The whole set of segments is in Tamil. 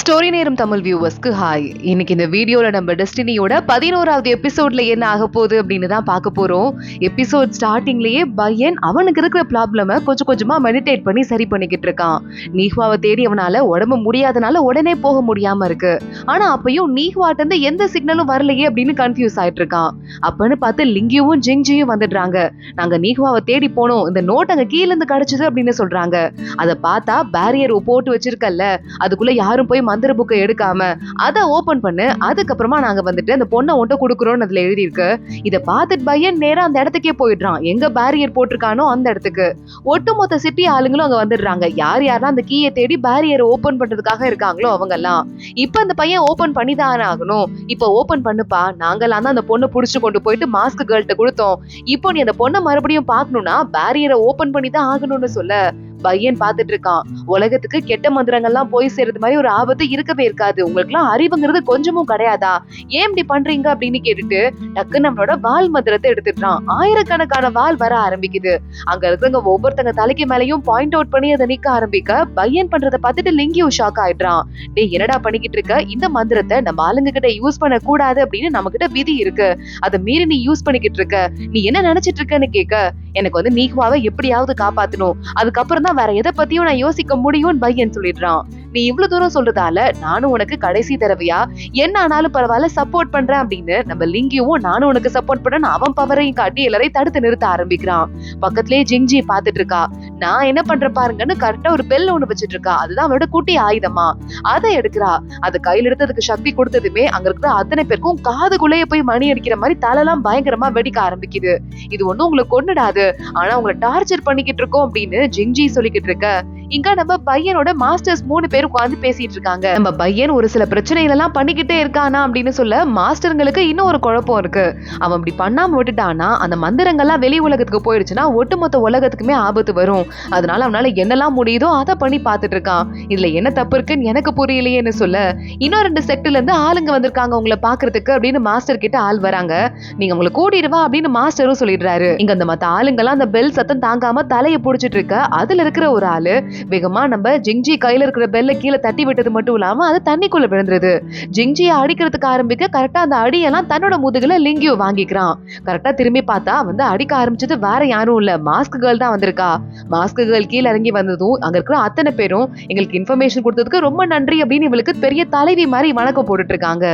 ஸ்டோரி நேரம் தமிழ் வியூவர்ஸ்க்கு ஹாய். இன்னைக்கு இந்த வீடியோல நம்ம டெஸ்டினியோட 11வது எபிசோட்ல என்ன ஆக போகுது அப்படின்னு தான் பார்க்க போறோம். எபிசோட் ஸ்டார்டிங்லயே பையன் அவனுக்கு இருக்கிற ப்ராப்ளம கொஞ்சம் கொஞ்சமா மெடிடேட் பண்ணி சரி பண்ணிக்கிட்டு இருக்கான். நீஹ்வாவை தேடி அவனால உடம்பு முடியாதனால உடனே போக முடியாம இருக்கு. ஆனா அப்பயும் நீஹ்வாட்ட இருந்து எந்த சிக்னலும் வரலையே அப்படின்னு கன்ஃபியூஸ் ஆயிட்டு இருக்கான். அப்பன்னு பார்த்து லிங்கியும் ஜிங்ஜியும் வந்துடுறாங்க. நாங்க நீஹ்வாவை தேடி போனோம், இந்த நோட் அங்க கீழ இருந்து கிடைச்சது அப்படின்னு சொல்றாங்க. அதை பார்த்தா பேரியர் போட்டு வச்சிருக்கல்ல, அதுக்குள்ள யாரும் போய் மந்திர புக்கை எடுக்காம அதை ஓபன் பண்ணு, அதுக்கப்புறமா நாங்க வந்துட்டு அந்த பொண்ணை ஒன்றை கொடுக்குறோம்னு அதுல எழுதி இருக்கு. இதை பார்த்துட்டு பையன் நேரா அந்த இடத்துக்கே போயிடுறான். எங்க பேரியர் போட்டிருக்கானோ அந்த இடத்துக்கு. ஒட்டுமொத்த சிட்டி ஆளுங்களும் அங்க வந்துடுறாங்க. யார் யாரெல்லாம் அந்த கீயை தேடி பேரியரை ஓபன் பண்றதுக்காக இருக்காங்களோ அவங்க எல்லாம். இப்ப அந்த பையன் ஓபன் பண்ணிதான் ஆகணும். இப்ப ஓபன் பண்ணுப்பா, நாங்கெல்லாம் தான் அந்த பொண்ணை புடிச்சு கொண்டு போயிட்டு மாஸ்க் கேர்ள்கிட்ட கொடுத்தோம். இப்போ நீ அந்த பொண்ணை மறுபடியும் பாக்கணும்னா பேரியரை ஓபன் பண்ணி தான் ஆகணும்னு சொல்ல பையன் பாத்துட்டு இருக்கான். உலகத்துக்கு கெட்ட மந்திரங்கள்லாம் போய் சேர்றது மாதிரி ஒரு ஆபத்து இருக்கவே இருக்காது. உங்களுக்கு எல்லாம் அறிவுங்கிறது கொஞ்சமும் கிடையாதா? ஏன் இப்படி பண்றீங்க அப்படின்னு கேட்டுட்டு டக்கு நம்மளோட வால் மந்திரத்தை எடுத்துட்டான். ஆயிரக்கணக்கான வால் வர ஆரம்பிக்குது. அங்க இருக்கிறவங்க ஒவ்வொருத்தங்க தலைக்கு மேலையும் பாயிண்ட் அவுட் பண்ணி அதை நிக்க ஆரம்பிக்க பையன் பண்றதை பார்த்துட்டு லிங்கியும் ஷாக் ஆயிடுறான். டே, என்னடா பண்ணிக்கிட்டு இருக்க? இந்த மந்திரத்தை நம்ம ஆளுங்க கிட்ட யூஸ் பண்ண கூடாது அப்படின்னு நம்ம கிட்ட விதி இருக்கு. அதை மீறி நீ யூஸ் பண்ணிக்கிட்டு இருக்க. நீ என்ன நினைச்சிட்டு இருக்கன்னு கேட்க, எனக்கு நீஹ்வாவை எப்படியாவது காப்பாத்தணும், அதுக்கப்புறம் தான் வேற எதை பத்தியும் நான் யோசிக்க முடியும்னு பையன் சொல்லிடுறான். நீ இவ்வளவு தூரம் சொல்றதால நானும் உனக்கு கடைசி தடவையா என்ன ஆனாலும் பரவாயில்ல சப்போர்ட் பண்றேன் அப்படின்னு நம்ம லிங்கியும் நானும் உனக்கு சப்போர்ட் பண்றேன்னு அவன் பவரையும் காட்டி எல்லாரையும் தடுத்து நிறுத்த ஆரம்பிக்கிறான். பக்கத்திலேயே ஜிங்ஜி பாத்துட்டு இருக்கா. நான் என்ன பண்ற பாருங்கன்னு கரெக்டா ஒரு பெல் ஒண்ணு வச்சுட்டு இருக்கா. அதுதான் அவனோட குட்டி ஆயுதமா. அதை எடுக்கிறா. அதை கையில எடுத்ததுக்கு சக்தி கொடுத்ததுமே அங்க இருக்கிற அத்தனை பேருக்கும் காதுக்குள்ளேயே போய் மணி அடிக்கிற மாதிரி தலையெல்லாம் பயங்கரமா வெடிக்க ஆரம்பிக்குது. இது ஒண்ணும் உங்களை கொன்னுடாது, ஆனா உங்களை டார்ச்சர் பண்ணிக்கிட்டு இருக்கோம் அப்படின்னு ஜிங்ஜி சொல்லிக்கிட்டு இருக்க. இங்க நம்ம பையனோட மாஸ்டர்ஸ் 3 பேர் உட்கார்ந்து பேசிட்டு இருக்காங்க. நம்ம பையன் ஒரு சில பிரச்சனைகள் எல்லாம் பண்ணிக்கிட்டே இருக்கானா அப்படின்னு சொல்ல மாஸ்டருங்களுக்கு இன்னும் ஒரு குழப்பம் இருக்கு. அவன் இப்படி பண்ணாம விட்டுட்டானா அந்த மந்திரங்கள்லாம் வெளி உலகத்துக்கு போயிடுச்சுன்னா ஒட்டுமொத்த உலகத்துக்குமே ஆபத்து வரும். அதனால அவனால என்னெல்லாம் முடியுதோ அதை பண்ணி பாத்துட்டு இருக்கான். இதுல என்ன தப்பு இருக்குன்னு எனக்கு புரியலையேன்னு சொல்ல இன்னும் 2 செக்டர்ல இருந்து ஆளுங்க வந்திருக்காங்க உங்களை பாக்குறதுக்கு அப்படின்னு மாஸ்டர் கிட்ட ஆள் வராங்க. நீங்க உங்களை கூட்டிடுவா அப்படின்னு மாஸ்டரும் சொல்லிடுறாரு. இங்க அந்த மத்த ஆளுங்கெல்லாம் அந்த பெல் சத்தம் தாங்காம தலையை புடிச்சிட்டு இருக்க. அதுல இருக்கிற ஒரு ஆளு வேகமா நம்ம ஜிங்ஜி கையில இருக்கிற பெல்ல கீழே தட்டி விட்டது மட்டும் இல்லாம அது தண்ணிக்குள்ள விழுந்துருது. ஜிங்ஜியை அடிக்கிறதுக்கு ஆரம்பிக்க கரெக்டா அந்த அடியெல்லாம் தன்னோட முதுகுல லிங்கியோ வாங்கிக்கிறான். கரெக்டா திரும்பி பார்த்தா அடிக்க ஆரம்பிச்சது வேற யாரும் இல்ல, மாஸ்க் கேர்ள் தான் வந்திருக்கா. மாஸ்க் கேர்ள் கீழே இறங்கி வந்ததும் அங்க இருக்கிற அத்தனை பேரும் எங்களுக்கு இன்ஃபர்மேஷன் கொடுத்ததுக்கு ரொம்ப நன்றி அப்படின்னு இவளுக்கு பெரிய தலைவி மாதிரி வணக்கம் போட்டுட்டு இருக்காங்க.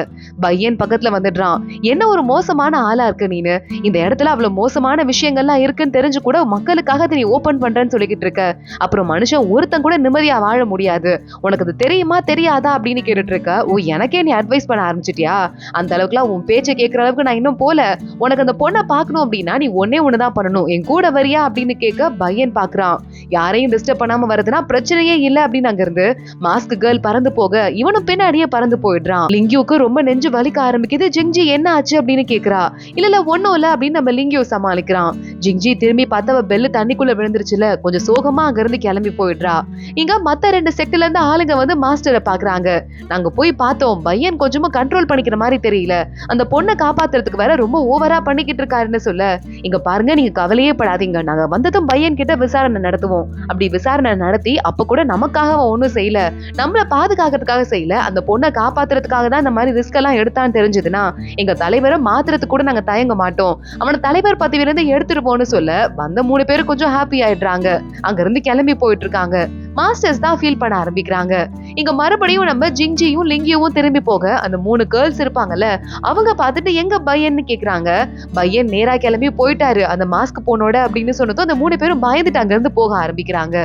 பையன் பக்கத்துல வந்துடுறான். என்ன ஒரு மோசமான ஆளா இருக்கு நீனு, இந்த இடத்துல அவ்வளவு மோசமான விஷயங்கள்லாம் இருக்குன்னு தெரிஞ்சு கூட மக்களுக்காக நீ ஓபன் பண்றேன்னு சொல்லிக்கிட்டு இருக்க. அப்புறம் மனுஷன் ஒருத்தன் கூட நிம்மதியா வாழ முடியாது, உனக்கு அது தெரியுமா தெரியாதா அப்படின்னு கேட்டுட்டு இருக்க. ஓ, எனக்கே நீ அட்வைஸ் பண்ண ஆரம்பிச்சிட்டியா? அந்த அளவுக்குலாம் உன் பேச்சை கேட்கிற அளவுக்கு நான் இன்னும் போல. உனக்கு அந்த பொண்ணை பார்க்கணும் அப்படின்னா நீ ஒண்ணுதான் பண்ணணும், என் கூட வரியா அப்படின்னு கேட்க பையன் பாக்குறான். யாரையும் டிஸ்டர்ப் பண்ணாம வருதுன்னா பிரச்சனையே இல்ல அப்படின்னு அங்க இருந்து மாஸ்க் கேர்ள் பறந்து போக இவனும் பின்னாடியே பறந்து போயிடுறான். லிங்கியோக்கு ரொம்ப நெஞ்சு வலிக்க ஆரம்பிக்குது. ஜிங்ஜி என்ன ஆச்சு அப்படின்னு கேக்குறா. இல்ல ஒண்ணும் இல்ல அப்படின்னு நம்ம லிங்கியோ சமாளிக்கிறான். ஜிங்ஜி திரும்பி பார்த்தவ பெல்லு தண்ணிக்குள்ள விழுந்துருச்சுல, கொஞ்சம் சோகமா அங்க இருந்து கிளம்பி போயிடுறா. இங்க மத்த 2 செக்டர்ல இருந்து ஆளுங்க மாஸ்டரை பாக்குறாங்க. நாங்க போய் பார்த்தோம், பையன் கொஞ்சமா கண்ட்ரோல் பண்ணிக்கிற மாதிரி தெரியல, அந்த பொண்ணை காப்பாத்துறதுக்கு வேற ரொம்ப ஓவரா பண்ணிக்கிட்டு இருக்காருன்னு சொல்ல, இங்க பாருங்க நீங்க கவலையே படாதீங்க, நாங்க வந்ததும் பையன் கிட்ட விசாரணை நடத்துவோம். அப்படி விசாரணை நடத்தி அப்ப கூட நமக்காக அவன் ஒண்ணும் செய்யல, நம்மள பாதுகாக்கிறதுக்காக செய்யல, அந்த பொண்ணை காப்பாத்துறதுக்காக தான் இந்த மாதிரி ரிஸ்க் எல்லாம் எடுத்தான்னு தெரிஞ்சதுன்னா எங்க தலைவரை மாத்துறதுக்கு கூட நாங்க தயங்க மாட்டோம், அவனை தலைவர் பதவியிலிருந்து எடுத்துருப்போம்னு சொல்ல வந்த 3 பேரும் கொஞ்சம் ஹாப்பி ஆயிடுறாங்க. அங்க இருந்து கிளம்பி போயிட்டு இருக்காங்க. மாஸ்டர்ஸ் தான் ஃபீல் பண்ண ஆரம்பிக்கிறாங்க. இங்க மறுபடியும் நம்ம ஜிங்ஜியும் லிங்கியும் திரும்பி போக அந்த 3 கேர்ள்ஸ் இருப்பாங்கல்ல அவங்க பார்த்துட்டு எங்க பையன்னு கேக்குறாங்க. பையன் நேரா கிளம்பி போயிட்டாரு அந்த மாஸ்க் போனோட அப்படின்னு சொன்னதும் அந்த 3 பேரும் பயந்துட்டு அங்க இருந்து போக ஆரம்பிக்கிறாங்க.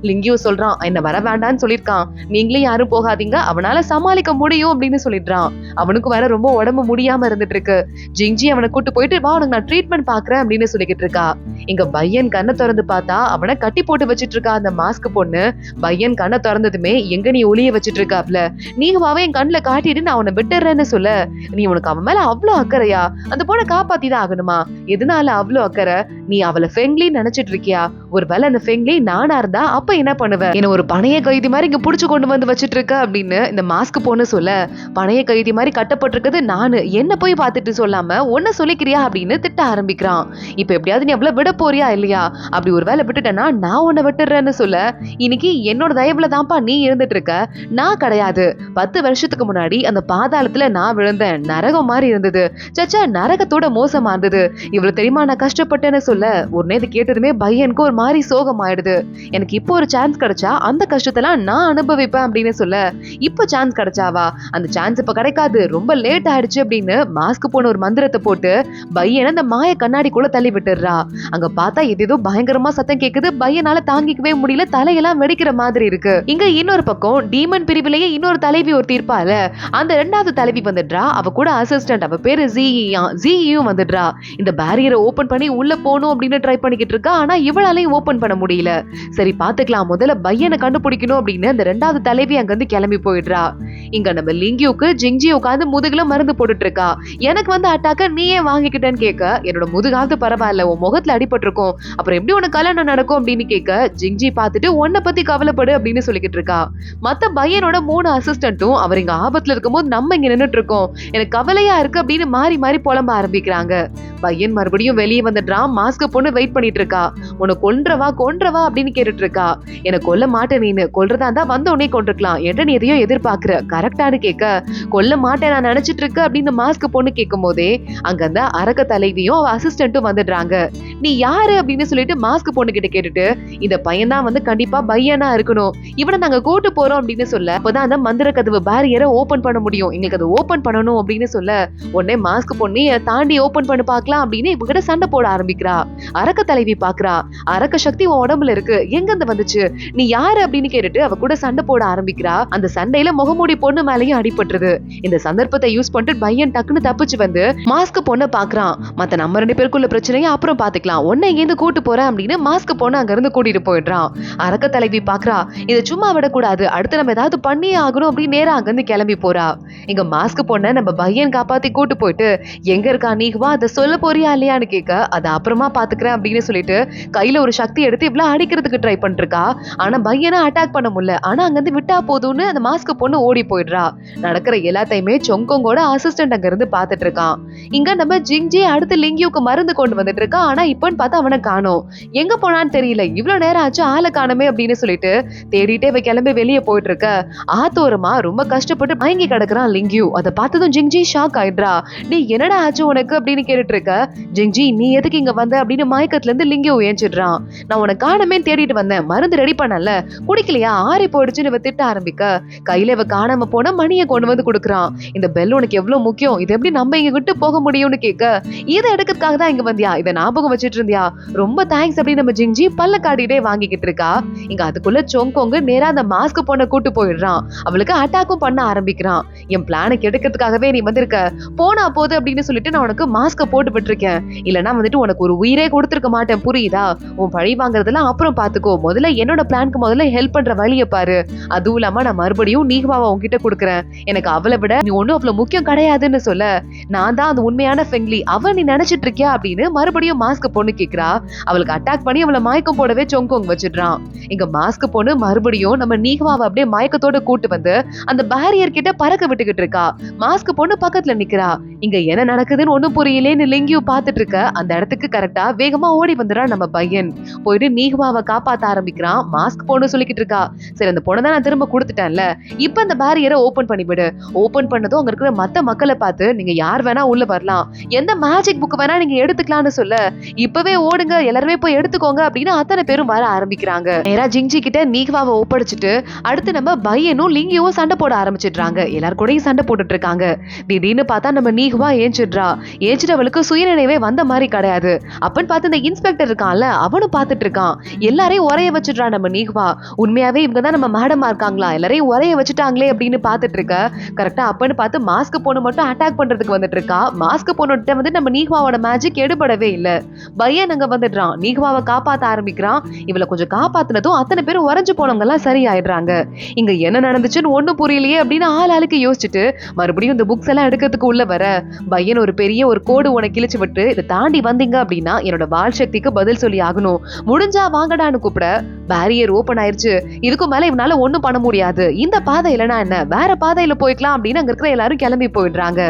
லிங்கியும் சொல்றான், என்ன வர வேண்டான்னு சொல்லிருக்கான், நீங்களும் யாரும் போகாதீங்க, அவனால சமாளிக்க முடியும் அப்படின்னு சொல்லிடுறான். அவனுக்கு வேற ரொம்ப உடம்பு முடியாம இருந்துட்டு இருக்கு. ஜிங்ஜி அவனை கூட்டு போயிட்டு வா, உனக்கு நான் ட்ரீட்மெண்ட் பாக்குறேன் அப்படின்னு சொல்லிக்கிட்டு இருக்கா. இங்க பையன் கண்ணை திறந்து பார்த்தா அவனை கட்டி போட்டு வச்சிட்டு இருக்கா அந்த மாஸ்க் பொண்ணு. பையன் கண்ணை திறந்ததுமே எங்க நீ ஒளிய வச்சிட்டு இருக்காப்ல, நீங்கவாவே என் கண்ணுல காட்டிட்டு நான் அவனை விட்டுறேன்னு சொல்ல, நீ உனக்கு அவன் மேல அவ்வளவு அக்கறையா? அந்த பொண்ணை காப்பாத்திதான் ஆகணுமா? எதனால அவ்வளவு அக்கறை? நீ அவளை ஃபெங்லி நினைச்சிட்டு இருக்கியா? ஒருவேளை அந்த ஃபெங்லி நானா இருந்தா அப்ப என்ன பண்ணுவ? என்ன ஒரு பணைய கைதி மாதிரி இங்க புடிச்சு கொண்டு வந்து வச்சிட்டு இருக்க அப்படின்னு இந்த மாஸ்க் பொண்ணு சொல்ல, பணைய கைதி மாதிரி கட்டப்பட்டிருக்குது நானு, என்ன போய் பார்த்துட்டு சொல்லாம ஒன்ன சொல்லிக்கிறியா அப்படின்னு திட்ட ஆரம்பிக்கிறான். இப்ப எப்படியாவது நீ அவ்வளவு விட போறியா இல்லையா? அப்படி ஒரு வேலை விட்டுட்டேன்னா நான் உன்னை விட்டுறேன்னு சொல்ல, இன்னைக்கு என்னோட தயவுல தான்ப்பா நீ இருந்துட்டு இருக்க, நான் கிடையாது. 10 வருஷத்துக்கு முன்னாடி அந்த பாதாளத்துல நான் விழுந்தேன், நரகம் மாதிரி இருந்தது. சச்சா, நரகத்தோட மோசமா இருந்தது. இவ்வளவு தெரியுமா நான் கஷ்டப்பட்டேன்னு சொல்ல, உடனே இது கேட்டதுமே பையனுக்கு ஒரு மாதிரி சோகம் ஆயிடுது. எனக்கு இப்போ ஒரு சான்ஸ் கிடைச்சா அந்த கஷ்டத்தெல்லாம் நான் அனுபவிப்பேன் அப்படின்னு சொல்ல, இப்போ சான்ஸ் கிடைச்சாவா? அந்த சான்ஸ் இப்ப கிடைக்காது, ரொம்ப லேட் ஆயிடுச்சு அப்படின்னு மாஸ்க் போன ஒரு மந்திரத்தை போட்டு பையனை அந்த மாய கண்ணாடிக்குள்ள தள்ளி விட்டுறா. அங்க பார்த்தா ஏதோ பயங்கரமா சத்தம் கேக்குது. பையனால தாங்கிக்கவே முடியல, தலையெல்லாம் வெடிக்கிற மாதிரி இருக்கு. இங்க இன்னொரு பக்கம் டீமன் பிரிவிலேயே இன்னொரு தலைவி ஒரு தீர்ப்பால அந்த 2வது தலைவி வந்துடுறா. அவ கூட அசிஸ்டன்ட், அவ பேரு ஜியும் வந்துடுறா. இந்த பேரியரை ஓபன் பண்ணி உள்ள போகணும் அப்படின்னு ட்ரை பண்ணிக்கிட்டு இருக்கா. ஆனா இவளாலையும் ஓபன் பண்ண முடியல. சரி பாத்துக்கலாம், முதல்ல பையனை கண்டுபிடிக்கணும் அப்படின்னு அந்த 2வது தலைவி அங்க இருந்து கிளம்பி போயிடுறா. இங்க நம்ம லிங்கியுக்கு ஜிங்ஜி உட்காந்து முதுகுல மருந்து போட்டுட்டு இருக்கா. எனக்கு வந்து அட்டாக்க நீயே வாங்கிக்கிட்டேன்னு கேட்க, என்னோட முதுகாவது பரவாயில்ல, உன் முகத்துல அடிபட்டு இருக்கும், அப்புறம் எப்படி உனக்கு கல்யாணம் நடக்கும் அப்படின்னு கேட்க, ஜிங்ஜி பார்த்துட்டு உன்னை பத்தி கவலைப்படு அப்படின்னு சொல்லிக்கிட்டு இருக்கா. மத்த பையனோட 3 அசிஸ்டன்ட்டும் அவர் இங்க ஆபத்துல இருக்கும்போது நம்ம இங்க நின்னுட்டு இருக்கோம், எனக்கு கவலையா இருக்கு அப்படின்னு மாறி மாறி புலம்ப ஆரம்பிக்கிறாங்க. பையன் மறுபடியும் வெளியே வந்துடுறான். மாஸ்க் பொண்ணு வெயிட் பண்ணிட்டு இருக்கா. உன்னை கொன்றவா அப்படின்னு கேட்டுட்டு இருக்கா. எனக்கு கொல்ல மாட்டேன், நீனு கொல்றதா இருந்தா வந்த உடனே கொண்டிருக்கலாம், என்ன நீ எதையோ எதிர்பார்க்கிற, கரெக்டானு கேட்க, கொல்ல மாட்டேன் நான் நினைச்சிட்டு இருக்க அப்படின்னு மாஸ்க் பொண்ணு கேட்கும் போதே அங்க அந்த அரக்க தலைவியும் அவ அசிஸ்டன்ட்டும் வந்துடுறாங்க. நீ யாரு அப்படின்னு சொல்லிட்டு மாஸ்க் பொண்ணு கிட்ட கேட்டுட்டு, இந்த பையன் தான் வந்து கண்டிப்பா பையனா இருக்கணும், இவனை நாங்க கூட்டு போறோம் அப்படின்னு சொல்ல, அப்பதான் அந்த மந்திர கதவு பேரியரை ஓபன் பண்ண முடியும், எங்களுக்கு அதை ஓபன் பண்ணணும் அப்படின்னு சொல்ல, உடனே மாஸ்க் பொண்ணு தாண்டி ஓபன் பண்ணி பார்க்கலாம் அப்படின்னு இவகிட்ட சண்டை போட ஆரம்பிக்கிறா. அரக்க தலைவி பாக்குறா, அரக்க சக்தி உன் உடம்புல இருக்கு, எங்க இருந்து வந்துச்சு, நீ யாரு அப்படின்னு கேட்டுட்டு அவ கூட சண்டை போட ஆரம்பிக்கிறா. அந்த சண்டையில முகமூடி பொண்ணு மேலேயும் அடிபட்டுருது. இந்த சந்தர்ப்பத்தை யூஸ் பண்ணிட்டு பையன் டக்குன்னு தப்பிச்சு வந்து மாஸ்க் பொண்ணை பாக்குறான். மத்த நம்ம 2 பேருக்குள்ள பிரச்சனையை அப்புறம் பாத்துக்கலாம், உன்னை இங்க கூட்டு போறேன் அப்படின்னு மாஸ்க் பொண்ணு அங்க இருந்து கூட்டிட்டு போயிடுறான். அரக்க தலைவி பாக்குறா, இதை சும்மா விடக்கூடாது, அடுத்து நம்ம ஏதாவது பண்ணியே ஆகணும் அப்படின்னு நேரா அங்க இருந்து கிளம்பி போறா. இங்க மாஸ்க் பொண்ணை நம்ம பையன் காப்பாத்தி கூட்டு போயிட்டு, எங்க இருக்கா நீவா, அதை சொல்ல போறியா இல்லையான்னு கேட்க, அதை அப்புறமா பாத்துக்கிறேன் அப்படின்னு சொல்லிட்டு கையில ஒரு சக்தி எடுத்து இவ்வளவு அடிக்கிறதுக்கு ட்ரை பண்ணிட்டு இருக்கா. ஆனா பையனை அட்டாக் பண்ண முடியல. ஆனா அங்க இருந்து விட்டா போதும்னு அந்த மாஸ்க் பொண்ணு ஓடி போயிடுறா. நடக்கிற எல்லாத்தையுமே சொங்கோங்கோட அசிஸ்டன்ட் அங்க இருந்து பாத்துட்டு இருக்கான். இங்க நம்ம ஜிங்ஜி அடுத்து லிங்கியுக்கு மருந்து கொண்டு வந்துட்டு இருக்கா. ஆனா இப்பன்னு பார்த்தா அவனை காணோம், எங்க போனான்னு தெரியல, இவ்வளவு நேரம் ஆச்சு ஆளை காணமே அப்படின்னு சொல்லிட்டு தேடிட்டே கிளம்பி வெளியே போயிட்டு இருக்க. ஆத்தோரமா ரொம்ப கஷ்டப்பட்டு மயங்கி கிடக்குறான் லிங்கியூ. அதை பார்த்ததும் ஜிங்ஜி ஷாக் ஆயிடுறா. நீ என்னடா ஆச்சு உனக்கு அப்படின்னு கேட்டுட்டு இருக்க. ஜிங்ஜி நீ எதுக்கு இங்க வந்த அப்படின்னு மயக்கத்துல இருந்து லிங்கியூ ஏஞ்சிடுறான். நான் உனக்கு காணமே தேடிட்டு வந்தேன், மருந்து ரெடி பண்ணல, குடிக்கலையா, ஆறி போயிடுச்சுன்னு இவ திட்ட ஆரம்பிக்க, கையில இவ காணாம போன மணியை கொண்டு வந்து கொடுக்குறான். இந்த பெல் உனக்கு எவ்வளவு முக்கியம், இது எப்படி நம்ம இங்க விட்டு போக முடியும்னு கேட்க, இதை எடுக்கிறதுக்காக தான் இங்க வந்தியா, இதை ஞாபகம் வச்சுட்டு இருந்தியா, ரொம்ப தேங்க்ஸ் அப்படின்னு நம்ம ஜிங்ஜி பல்ல காட்டிட்டே வாங்கிக்கிட்டு இருக்கா. இங்க அதுக்குள்ள சொங்கோங்க நேரா அந்த மாஸ்க் பொண்ணை கூட்டு போயிடுறான். அவளுக்கு அட்டாக்கும் பண்ண ஆரம்பிக்கிறான். என் பிளானை கெடுக்கிறதுக்காகவே நீ வந்திருக்க, போனா போது அப்படின்னு சொல்லிட்டு நான் உனக்கு மாஸ்க போட்டு விட்டுருக்கேன், இல்லனா வந்துட்டு உனக்கு ஒரு உயிரே கொடுத்துருக்க மாட்டேன், புரியுதா, உன் பழி வாங்குறதெல்லாம் அப்புறம் பாத்துக்கோ, முதல்ல என்னோட பிளானுக்கு முதல்ல ஹெல்ப் பண்ற வழியை பாரு, அதுவும் இல்லாம நான் மறுபடியும் நீவாவை உன்கிட்ட கொடுக்குறேன், எனக்கு அவளை விட நீ ஒண்ணும் அவ்வளவு முக்கியம் கிடையாதுன்னு சொல்ல, நான் தான் அந்த உண்மையான ஃபெங்லி, அவ நீ நினைச்சிட்டு இருக்கியா அப்படின்னு மறுபடியும் மாஸ்க் பொண்ணு கேக்குறா. அவளுக்கு அட்டாக் பண்ணி அவளை மயக்கம் போடவே சொங்கோங் வச்சிடுறான். இங்க மாஸ்க் பொண்ணு மறுபடியும் நம்ம நீவாவை அப்படியே மயக்கத்தோட கூட்டு வந்து அந்த பேரியர் கிட்ட பறக்க விட்டுக்கிட்டு இருக்கா. மாஸ்க் பொண்ணு பக்கத்துல நிக்கிறா. இங்க என்ன நடக்குதுன்னு ஒண்ணும் புரியலேன்னு லிங்கியும் பாத்துட்டு இருக்க. அந்த இடத்துக்கு கரெக்டா வேகமா ஓடி வந்துடுறான் நம்ம பையன். போயிட்டு நீவாவை காப்பாத்த ஆரம்பிக்கிறான். மாஸ்க் பொண்ணு சொல்லிக்கிட்டு இருக்கா, சரி அந்த பொண்ணை தான் நான் திரும்ப கொடுத்துட்டேன்ல, இப்ப அந்த பேரியரை ஓபன் பண்ணிவிடு, ஓபன் பண்ணதும் அங்க இருக்கிற மத்த மக்களை பார்த்து நீங்க யார் வேணா உள்ள வரலாம், எந்த மேஜிக் புக் வேணா நீங்க எடுத்துக்கலாம்னு சொல்ல, இப்பவே ஓடுங்க எல்லாருமே போய் எடுத்துக்கோங்க அப்படின்னு அத்தனை பேரும் வர ஆரம்பிக்கிறாங்க. நேரா ஜிங்ஜி கிட்ட நீவாவை ஒப்படைச்சிட்டு அடுத்து நம்ம பையனும் லிங்கியும் சண்டை போட ஆரம்பிச்சிடுறாங்க. எல்லாரும் கூடயும் சண்டை போட்டுட்டு இருக்காங்க. திடீர்னு பார்த்தா நம்ம நீகுவா ஏஞ்சிடுறா. ஏஞ்சிட்டு அவளுக்கு சுயநினைவே வந்த மாதிரி கிடையாது. அப்பன்னு பார்த்து இந்த இன்ஸ்பெக்டர் இருக்கான்ல, அவனும் பார்த்துட்டு இருக்கான். எல்லாரையும் உரைய வச்சுடுறா நம்ம நீகுவா. உண்மையாவே இவங்க தான் நம்ம மேடமா இருக்காங்களா, எல்லாரையும் உரைய வச்சுட்டாங்களே அப்படின்னு பார்த்துட்டு இருக்க. கரெக்டா அப்பன்னு பார்த்து மாஸ்க் பொண்ணு மட்டும் அட்டாக் பண்றதுக்கு வந்துட்டு இருக்கா. மாஸ்க் பொண்ணுகிட்ட வந்து நம்ம நீகுவாவோட மேஜிக் எடுபடவே இல்ல. பையன் அங்க வந்துடுறான். நீகுவாவை காப்பாத்த ஆரம்பிக்கிறான். இவளை கொஞ்சம் காப்பாத்தினதும் அத்தனை பேரும் உறைஞ்சு போனவங்க எல்லாம் சரியாயிடுறாங்க. இங்க என்ன நடந்துச்சுன்னு ஒண்ணும் புரியலையே அப்படின்னு ஆளுக்கு யோசிச்சுட்டு மறுபடியும் இந்த புக்ஸ் எல்லாம் எடுக்கிறதுக்கு உள்ள வர, பையன் ஒரு பெரிய ஒரு கோடு உனக்கு கிழிச்சு விட்டு இதை தாண்டி வந்தீங்க அப்படின்னா என்னோட வாழ் சக்திக்கு பதில் சொல்லி ஆகணும், முடிஞ்சா வாங்கடான்னு கூப்பிட, பேரியர் ஓபன் ஆயிருச்சு. இதுக்கு மேல இவனால ஒண்ணும் பண்ண முடியாது. இந்த பாதை இல்லனா என்ன, வேற பாதையில போய்க்கலாம் அப்படின்னு அங்க இருக்கிற எல்லாரும் கிளம்பி போயிடுறாங்க.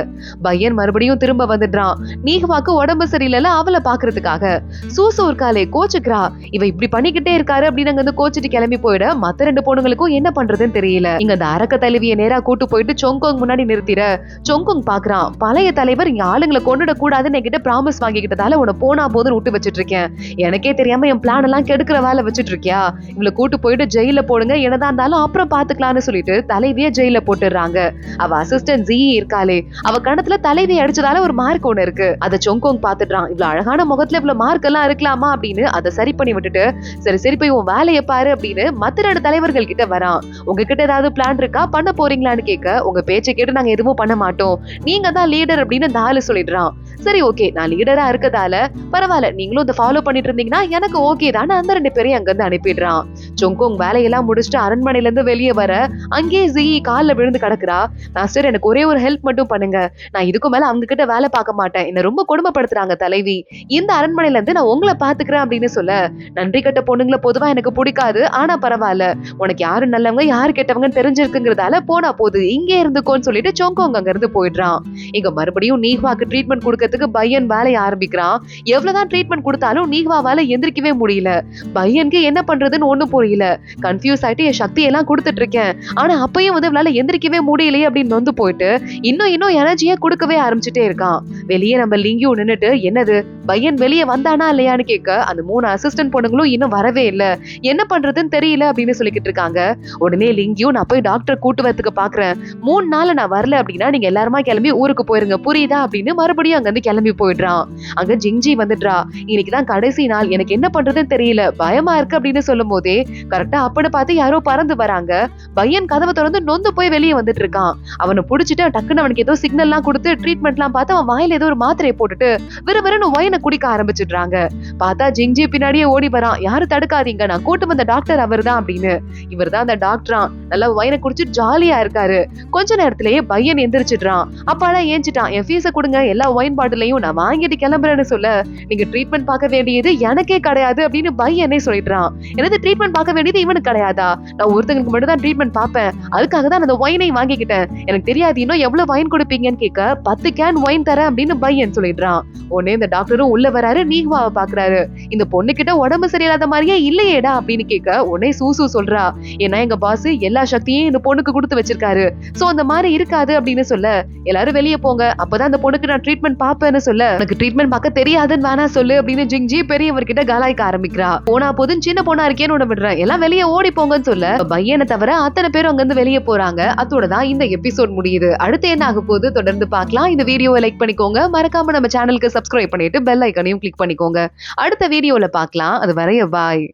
பையன் மறுபடியும் திரும்ப வந்துடுறான். நீகவாக்கு உடம்பு சரியில்லைல அவளை பாக்குறதுக்காக. சூசு இருக்காளே கோச்சுக்கிறா. இவ இப்படி பண்ணிக்கிட்டே இருக்காரு அப்படின்னு அங்க கோச்சிட்டு கிளம்பி போயிட மத்த 2 பொண்ணுங்களுக்கும் என்ன பண்றதுன்னு தெரியல. இங்க அந்த அரக்க தலைவியை நேரா கூட்டு போயிட்டு சொங்கோங் முன்னாடி நிறுத்திட சொங்கோங் பாக்குறான். பழைய தலைவர் இங்க ஆளுங்களை கொண்டுட கூடாதுன்னு என்கிட்ட ப்ராமிஸ் வாங்கிக்கிட்டதால உன போனா போதுன்னு விட்டு வச்சிட்டு இருக்கேன். எனக்கே தெரியாம என் பிளான் எல்லாம் கெடுக்கிற வேலை வச்சுட்டு இருக்கியா? இவளை கூட்டு போயிட்டு ஜெயில போடுங்க, என்னதான் இருந்தாலும் அப்புறம் பாத்துக்கலாம்னு சொல்லிட்டு தலைவிய ஜெயில போட்டுறாங்க. அவ அசிஸ்டன்ட் ஜி இருக்காளே, அவ கணத்துல தலைவி அடிச்சதால ஒரு மார்க் ஒண்ணு இருக்கு. அத சொங்கோங் பாத்துட்டான். இவ்வளவு அழகான முகத்துல இவ்வளவு மார்க் எல்லாம் இருக்கலாமா அப்படின்னு அதை சரி பண்ணி விட்டுட்டு சரி சரி போய் உன் வேலையை பாரு அப்படின்னு மத்த 2 தலைவர்கள் கிட்ட வரான். உங்ககிட்ட ஏதாவது பிளான் இருக்கா, பண்ண போறீங்களான்னு கேட்க உங்க பேச்சை கேட்டு நாங்க எதுவும் பண்ண மாட்டோம், நீங்க தான் லீடர் அப்படின்னு அந்த ஆளு சொல்லிடுறான். சரி ஓகே, நான் லீடரா இருக்கதால பரவாயில்ல, நீங்களும் இதை ஃபாலோ பண்ணிட்டு இருந்தீங்கன்னா எனக்கு ஓகே தான். அந்த 2 பேரையும் அங்க இருந்து அனுப்பிடுறான். சொங்கோங் வேலையெல்லாம் முடிச்சுட்டு அரண்மனையில இருந்து வெளியே வர அங்கேயே ஜி கால்ல விழுந்து கிடக்குறா. மாஸ்டர் எனக்கு ஒரே ஒரு ஹெல்ப் மட்டும் பண்ணுங்க, நான் இதுக்கு மேல அவங்க கிட்ட வேலை பார்க்க மாட்டேன், என்ன ரொம்ப கொடுமைப்படுத்துறாங்க தலைவி, இந்த அரண்மனையில இருந்து நான் உங்களை பாத்துக்கிறேன் அப்படின்னு சொல்ல நன்றி கட்ட பொண்ணுங்களை பொதுவா எனக்கு பிடிக்காது, ஆனா பரவாயில்ல, உனக்கு யாரு நல்லவங்க யாரு கெட்டவங்கன்னு தெரிஞ்சிருக்குங்கிறதால போனா போது இங்கே இருந்துக்கோன்னு சொல்லிட்டு சொங்கோங் அங்க இருந்து போயிடுறான். இங்க மறுபடியும் நீஹ்வாக்கு ட்ரீட்மெண்ட் கொடுக்கறதுக்கு பையன் வேலையை ஆரம்பிக்கிறான். எவ்வளவுதான் ட்ரீட்மெண்ட் கொடுத்தாலும் நீஹ்வாவால எந்திரிக்கவே முடியல. பையனுக்கு என்ன பண்றதுன்னு ஒண்ணும் புரியல. கன்ஃபியூஸ் ஆயிட்டு என் சக்தி எல்லாம் கொடுத்துட்டு இருக்கேன், ஆனா அப்பயும் வந்து இவளால எந்திரிக்கவே முடியலையே அப்படின்னு வந்து போயிட்டு இன்னும் எனர்ஜியா கொடுக்கவே ஆரம்பிச்சுட்டே இருக்கான். வெளியே நம்ம லிங்கியும் நின்னுட்டு என்னது பையன் வெளியே வந்தானா இல்லையான்னு கேட்க அந்த 3 அசிஸ்டன்ட் பொண்ணுங்களும் இன்னும் வரவே இல்ல, என்ன பண்றதுன்னு தெரியல அப்படின்னு சொல்லிக்கிட்டு இருக்காங்க. உடனே லிங்கியும் நான் போய் டாக்டர் கூட்டு வரதுக்கு பாக்குறேன், 3 நாள் நான் வரல அப்படின்னா நீங்க எல்லாருமா கிளம்பி ஊருக்கு போயிருங்க புரியுதா அப்படின்னு மறுபடியும் அங்க இருந்து கிளம்பி போயிடுறான். அங்க ஜிங்ஜி வந்துடுறா. இன்னைக்குதான் கடைசி நாள், எனக்கு என்ன பண்றதுன்னு தெரியல, பயமா இருக்கு அப்படின்னு சொல்லும் போதே கரெக்டா அப்பன்னு பார்த்து யாரோ பறந்து வராங்க. பையன் கதவை திறந்து நொந்து போய் வெளியே வந்துட்டு இருக்கான். அவனை புடிச்சிட்டு டக்குன்னு அவனுக்கு ஏதோ சிக்னல் எல்லாம் கொடுத்து ட்ரீட்மெண்ட் எல்லாம் பார்த்து அவன் வாயில ஏதோ ஒரு மாத்திரையை போட்டுட்டு விறுவிறுன்னு ஒயினை குடிக்க ஆரம்பிச்சிடுறாங்க. பார்த்தா ஜிங்ஜி பின்னாடியே ஓடி வரான். யாரு தடுக்காதீங்க, நான் கூட்டு வந்த டாக்டர் அவர் தான் அப்படின்னு. இவர் தான் அந்த டாக்டரா, நல்லா ஒயினை குடிச்சு ஜாலியா இருக்காரு. கொஞ்ச நேரத்திலேயே பையன் எந்திரிச்சிடுறான். அப்பாடா ஏஞ்சிட்டான், என் ஃபீஸை கொடுங்க, எல்லா ஒயின் பாட்டிலையும் நான் வாங்கிட்டு கிளம்புறேன்னு சொல்ல நீங்க ட்ரீட்மெண்ட் பார்க்க வேண்டியது எனக்கே கிடையாது அப்படின்னு பையனே சொல்லிடுறான். எனது ட்ரீட்மெண்ட் பார்க்க வேண்டியது இவனுக்கு கிடையாதா, நான் ஒருத்தங்களுக்கு மட்டும் தான் ட்ரீட்மெண்ட் பார்ப்பேன், அதுக்காக தான் அந்த ஒயினை வாங்கிக்கிட்டேன், எனக்கு தெரியாது இன்னும் எவ்வளவு ஒயின் கொடுப்பீங்கன்னு கேட்க 10 கேன் ஒயின் தரேன் அப்படின்னு பையன் சொல்லிடுறான். உடனே இந்த டாக்டரும் உள்ள வராரு, நீஹ்வாவை பாக்குறாரு. இந்த பொண்ணு கிட்ட உடம்பு சரியில்லாத மாதிரியே இல்லையேடா அப்படின்னு கேட்க உடனே சூசு சொல்றா, ஏன்னா எங்க பாஸ் எல்லா சக்தியும் இந்த பொண்ணுக்கு கொடுத்து வச்சிருக்காரு, சோ அந்த மாதிரி இருக்காது அப்படின்னு சொல்ல எல்லாரும் வெளியே போங்க, அப்பதான் அந்த பொண்ணுக்கு நான் ட்ரீட்மெண்ட் பாப்பேன்னு சொல்ல எனக்கு ட்ரீட்மெண்ட் பார்க்க தெரியாதுன்னு வேணா சொல்லு அப்படின்னு ஜிங்ஜி பெரியவர்கிட்ட கலாய்க்க ஆரம்பிக்கிறா. போனா போதும் சின்ன பொண்ணா இருக்கேன்னு உன விடுறேன், எல்லாம் வெளியே ஓடி போங்கன்னு சொல்ல பையனை தவிர அத்தனை பேரும் அங்க இருந்து வெளியே போறாங்க. அதோட தான் இந்த எபிசோட் முடியுது. அடுத்து என்ன ஆக போகுது தொடர்ந்து பார்க்கலாம். இந்த வீடியோவை லைக் பண்ணிக்கோங்க, மறக்காம நம்ம சேனலுக்கு சப்ஸ்கிரைப் பண்ணிட்டு பெல் ஐக்கனையும் கிளிக் பண்ணிக்கோங்க. அடுத்த வீடியோல பார்க்கலாம். அது வரைய பாய்.